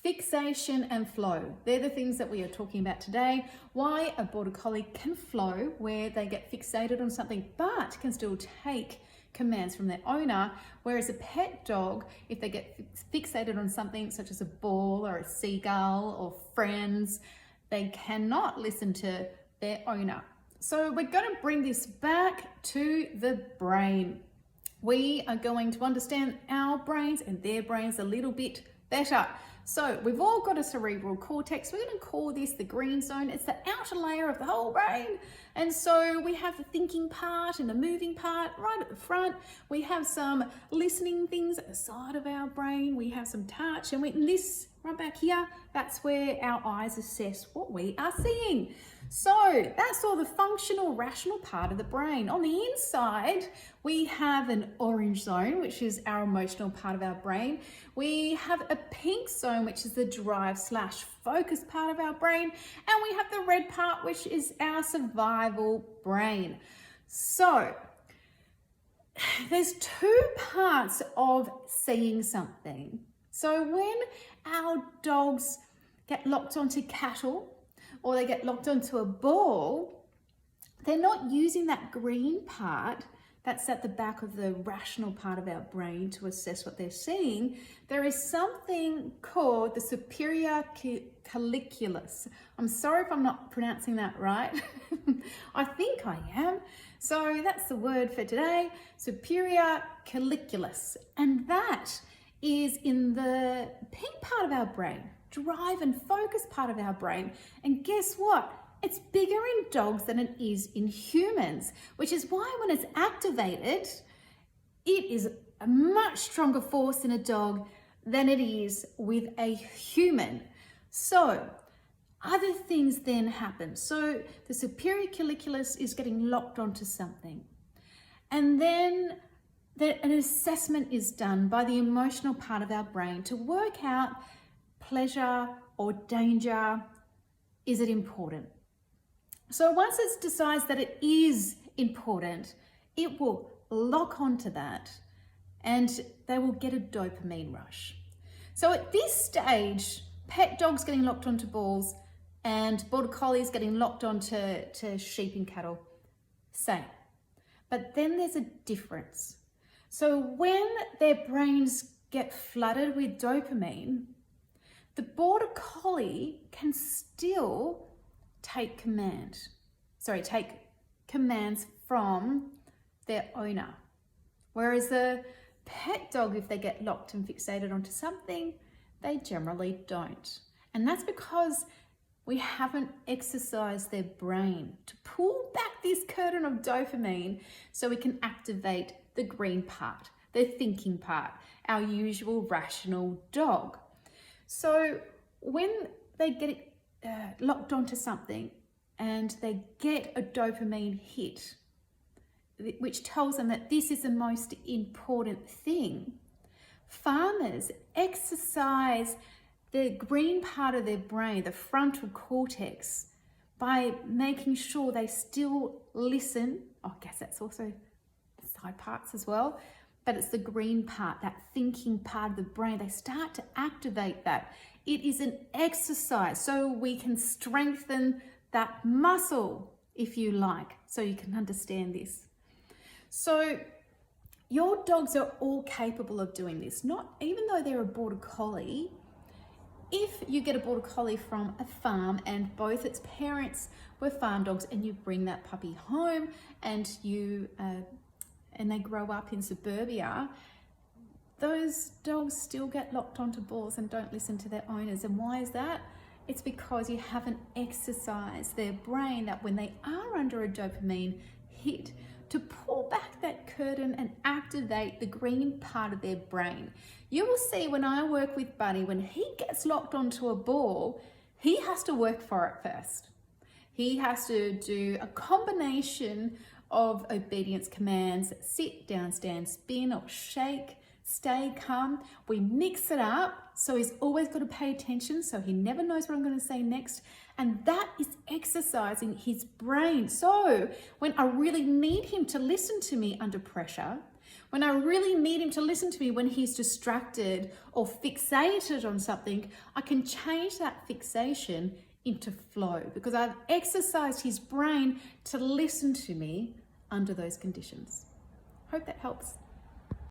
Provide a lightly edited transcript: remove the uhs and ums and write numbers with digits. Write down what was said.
Fixation and flow. They're the things that we are talking about today. Why a border collie can flow, where they get fixated on something but can still take commands from their owner, whereas a pet dog, if they get fixated on something such as a ball or a seagull or friends, they cannot listen to their owner. So we're going to bring this back to the brain. We are going to understand our brains and their brains a little bit better. So we've all got a cerebral cortex. We're going to call this the green zone. It's the outer layer of the whole brain. And so we have the thinking part and the moving part right at the front. We have some listening things at the side of our brain. We have some touch, and this right back here, that's where our eyes assess what we are seeing. So that's all the functional, rational part of the brain. On the inside, we have an orange zone, which is our emotional part of our brain. We have a pink zone, which is the drive/focus part of our brain. And we have the red part, which is our survival brain. So there's two parts of seeing something. So when our dogs get locked onto cattle, or they get locked onto a ball, they're not using that green part that's at the back of the rational part of our brain to assess what they're seeing. There is something called the superior colliculus. I'm sorry if I'm not pronouncing that right. I think I am. So that's the word for today, superior colliculus. And that is in the pink part of our brain, drive and focus part of our brain. And guess what? It's bigger in dogs than it is in humans, which is why when it's activated, it is a much stronger force in a dog than it is with a human. So other things then happen. So the superior colliculus is getting locked onto something. And then an assessment is done by the emotional part of our brain to work out pleasure or danger. Is it important? So once it decides that it is important, it will lock onto that and they will get a dopamine rush. So at this stage, pet dogs getting locked onto balls and border collies getting locked onto sheep and cattle, same. But then there's a difference. So when their brains get flooded with dopamine, the border collie can still take commands from their owner. Whereas the pet dog, if they get locked and fixated onto something, they generally don't. And that's because we haven't exercised their brain to pull back this curtain of dopamine so we can activate the green part, the thinking part, our usual rational dog. So when they get locked onto something and they get a dopamine hit, which tells them that this is the most important thing, farmers exercise the green part of their brain, the frontal cortex, by making sure they still listen. I guess that's also side parts as well, but it's the green part, that thinking part of the brain. They start to activate that. It is an exercise so we can strengthen that muscle, if you like, so you can understand this. So your dogs are all capable of doing this, not even though they're a border collie. If you get a border collie from a farm and both its parents were farm dogs and you bring that puppy home and they grow up in suburbia, those dogs still get locked onto balls and don't listen to their owners. And why is that? It's because you haven't exercised their brain, that when they are under a dopamine hit, to pull back that curtain and activate the green part of their brain. You will see when I work with Buddy, when he gets locked onto a ball, he has to work for it first. He has to do a combination of obedience commands: sit, down, stand, spin, or shake, stay calm. We mix it up, so he's always got to pay attention, so he never knows what I'm going to say next. And that is exercising his brain. So when I really need him to listen to me under pressure, When I really need him to listen to me when he's distracted or fixated on something, I can change that fixation into flow because I've exercised his brain to listen to me under those conditions. Hope that helps.